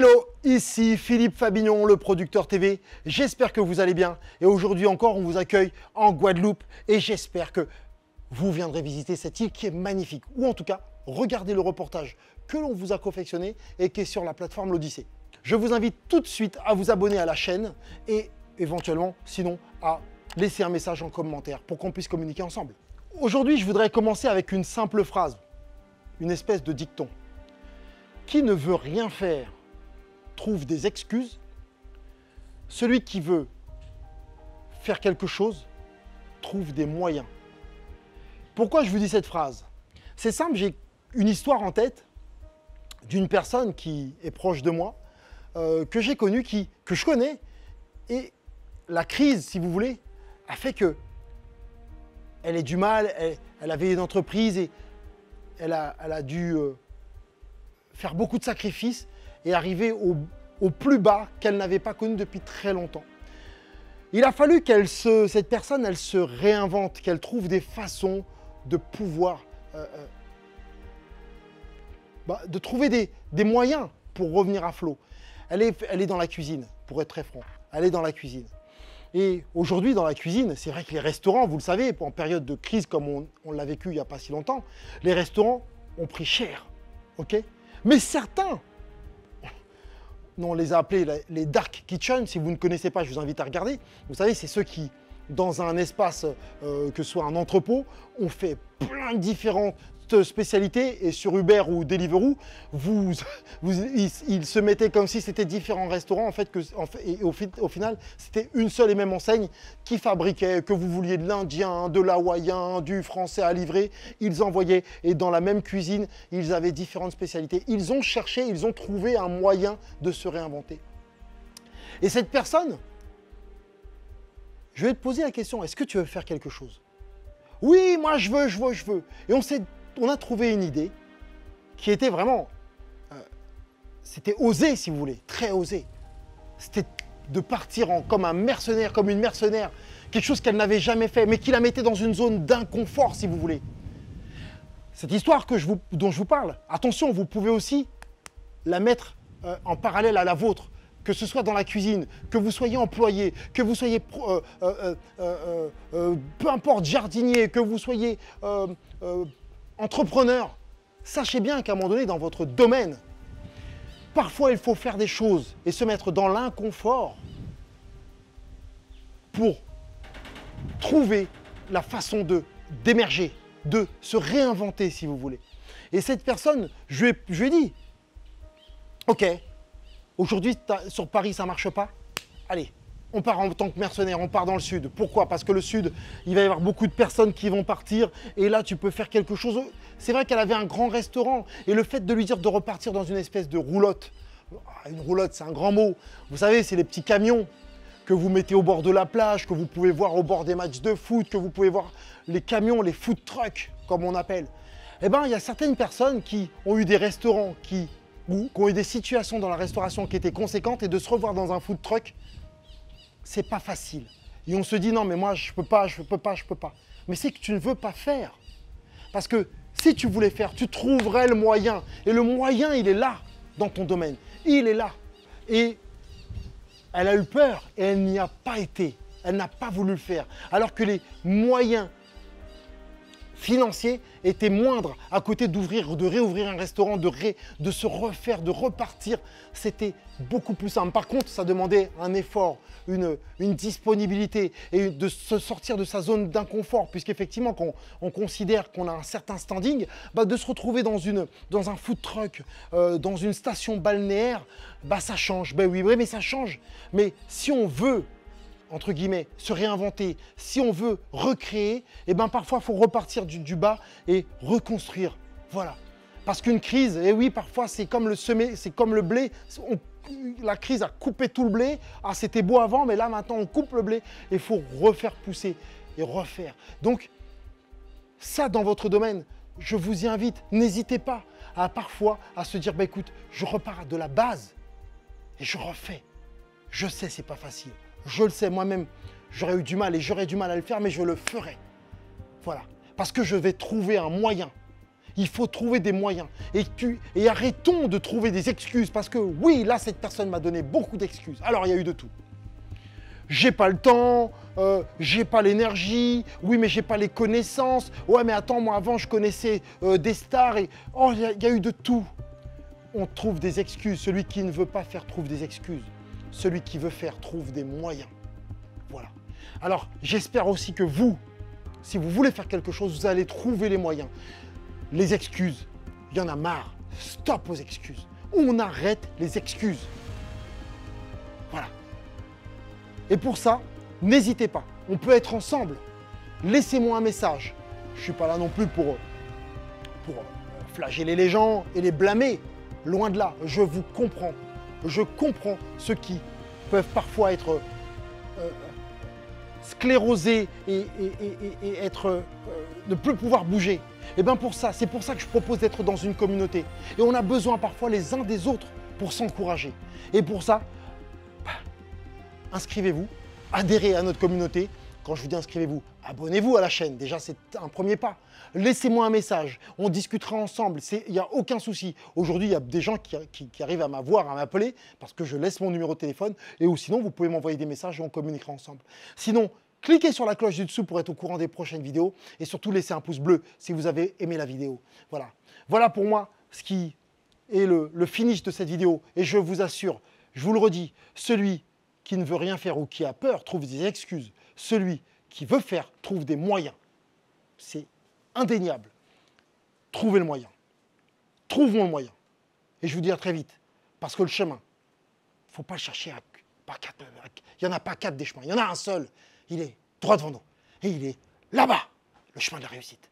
Hello, ici Philippe Fabignon, le producteur TV. J'espère que vous allez bien. Et aujourd'hui encore, on vous accueille en Guadeloupe. Et j'espère que vous viendrez visiter cette île qui est magnifique. Ou en tout cas, regardez le reportage que l'on vous a confectionné et qui est sur la plateforme l'Odyssée. Je vous invite tout de suite à vous abonner à la chaîne et éventuellement, sinon, à laisser un message en commentaire pour qu'on puisse communiquer ensemble. Aujourd'hui, je voudrais commencer avec une simple phrase, une espèce de dicton. Qui ne veut rien faire trouve des excuses. Celui qui veut faire quelque chose trouve des moyens. Pourquoi je vous dis cette phrase? C'est simple, j'ai une histoire en tête d'une personne qui est proche de moi, que j'ai connue, que je connais, et la crise, si vous voulez, a fait que elle ait du mal, elle avait une entreprise et elle a dû faire beaucoup de sacrifices et arriver au plus bas qu'elle n'avait pas connu depuis très longtemps. Il a fallu cette personne, elle se réinvente, qu'elle trouve des façons de pouvoir, de trouver des moyens pour revenir à flot. Elle est dans la cuisine, pour être très franc. Elle est dans la cuisine. Et aujourd'hui, dans la cuisine, c'est vrai que les restaurants, vous le savez, en période de crise comme on l'a vécu il n'y a pas si longtemps, les restaurants ont pris cher. Ok ? Mais certains, on les a appelés les dark kitchen. Si vous ne connaissez pas, je vous invite à regarder. Vous savez, c'est ceux qui, dans un espace, que ce soit un entrepôt, ont fait plein de différentes spécialités. Et sur Uber ou Deliveroo, ils se mettaient comme si c'était différents restaurants. En fait, et au final, c'était une seule et même enseigne qui fabriquait, que vous vouliez de l'indien, de l'hawaïen, du français à livrer. Ils envoyaient, et dans la même cuisine, ils avaient différentes spécialités. Ils ont cherché, ils ont trouvé un moyen de se réinventer. Et cette personne, je vais te poser la question, est-ce que tu veux faire quelque chose? Oui, moi je veux. Et on a trouvé une idée qui était vraiment, c'était osé si vous voulez, très osé. C'était de partir comme un mercenaire, comme une mercenaire, quelque chose qu'elle n'avait jamais fait, mais qui la mettait dans une zone d'inconfort si vous voulez. Cette histoire dont je vous parle, attention, vous pouvez aussi la mettre en parallèle à la vôtre, que ce soit dans la cuisine, que vous soyez employé, que vous soyez, peu importe, jardinier, que vous soyez entrepreneur. Sachez bien qu'à un moment donné, dans votre domaine, parfois il faut faire des choses et se mettre dans l'inconfort pour trouver la façon d'émerger, de se réinventer si vous voulez. Et cette personne, je lui ai dit, ok, aujourd'hui, sur Paris, ça ne marche pas. Allez, on part en tant que mercenaire, on part dans le sud. Pourquoi? Parce que le sud, il va y avoir beaucoup de personnes qui vont partir. Et là, tu peux faire quelque chose. C'est vrai qu'elle avait un grand restaurant. Et le fait de lui dire de repartir dans une espèce de roulotte. Une roulotte, c'est un grand mot. Vous savez, c'est les petits camions que vous mettez au bord de la plage, que vous pouvez voir au bord des matchs de foot, que vous pouvez voir les camions, les food trucks, comme on appelle. Eh bien, il y a certaines personnes qui ont eu des restaurants qui ont eu des situations dans la restauration qui étaient conséquentes et de se revoir dans un food truck, c'est pas facile. Et on se dit non mais moi je peux pas. Mais c'est que tu ne veux pas faire. Parce que si tu voulais faire, tu trouverais le moyen. Et le moyen, il est là dans ton domaine. Il est là. Et elle a eu peur et elle n'y a pas été. Elle n'a pas voulu le faire. Alors que les moyens financiers étaient moindres à côté de réouvrir un restaurant, de se refaire, de repartir. C'était beaucoup plus simple. Par contre, ça demandait un effort, une disponibilité et de se sortir de sa zone d'inconfort, puisqu'effectivement, quand on considère qu'on a un certain standing, de se retrouver dans un food truck, dans une station balnéaire, ça change. Oui, mais ça change. Mais si on veut entre guillemets, se réinventer, si on veut recréer, parfois il faut repartir du bas et reconstruire. Voilà. Parce qu'une crise, oui, parfois c'est comme le blé. La crise a coupé tout le blé. Ah, c'était beau avant, mais là maintenant on coupe le blé et il faut refaire pousser et refaire. Donc, ça dans votre domaine, je vous y invite, n'hésitez pas parfois à se dire, écoute, je repars de la base et je refais. Je sais, c'est pas facile. Je le sais, moi-même, j'aurais eu du mal et j'aurais du mal à le faire, mais je le ferai. Voilà. Parce que je vais trouver un moyen. Il faut trouver des moyens. Et arrêtons de trouver des excuses. Parce que oui, là, cette personne m'a donné beaucoup d'excuses. Alors, il y a eu de tout. J'ai pas le temps, j'ai pas l'énergie, oui, mais j'ai pas les connaissances. Ouais, mais attends, moi, avant, je connaissais des stars. Et... Oh, il y a eu de tout. On trouve des excuses. Celui qui ne veut pas faire trouve des excuses. Celui qui veut faire trouve des moyens. Voilà. Alors, j'espère aussi que vous, si vous voulez faire quelque chose, vous allez trouver les moyens. Les excuses, il y en a marre. Stop aux excuses. On arrête les excuses. Voilà. Et pour ça, n'hésitez pas. On peut être ensemble. Laissez-moi un message. Je ne suis pas là non plus pour flageller les gens et les blâmer. Loin de là. Je vous comprends. Je comprends ceux qui peuvent parfois être sclérosés et être, ne plus pouvoir bouger. Et bien pour ça, c'est pour ça que je propose d'être dans une communauté. Et on a besoin parfois les uns des autres pour s'encourager. Et pour ça, inscrivez-vous, adhérez à notre communauté. Quand je vous dis inscrivez-vous, abonnez-vous à la chaîne. Déjà, c'est un premier pas. Laissez-moi un message. On discutera ensemble. Il n'y a aucun souci. Aujourd'hui, il y a des gens qui arrivent à m'avoir, à m'appeler parce que je laisse mon numéro de téléphone. Et ou sinon, vous pouvez m'envoyer des messages et on communiquera ensemble. Sinon, cliquez sur la cloche du dessous pour être au courant des prochaines vidéos. Et surtout, laissez un pouce bleu si vous avez aimé la vidéo. Voilà. Voilà pour moi ce qui est le finish de cette vidéo. Et je vous assure, je vous le redis, celui qui ne veut rien faire ou qui a peur trouve des excuses. Celui qui veut faire trouve des moyens. C'est indéniable. Trouvez le moyen. Trouvons le moyen. Et je vous dis à très vite. Parce que le chemin, il ne faut pas le chercher il n'y en a pas quatre des chemins. Il y en a un seul. Il est droit devant nous. Et il est là-bas, le chemin de la réussite.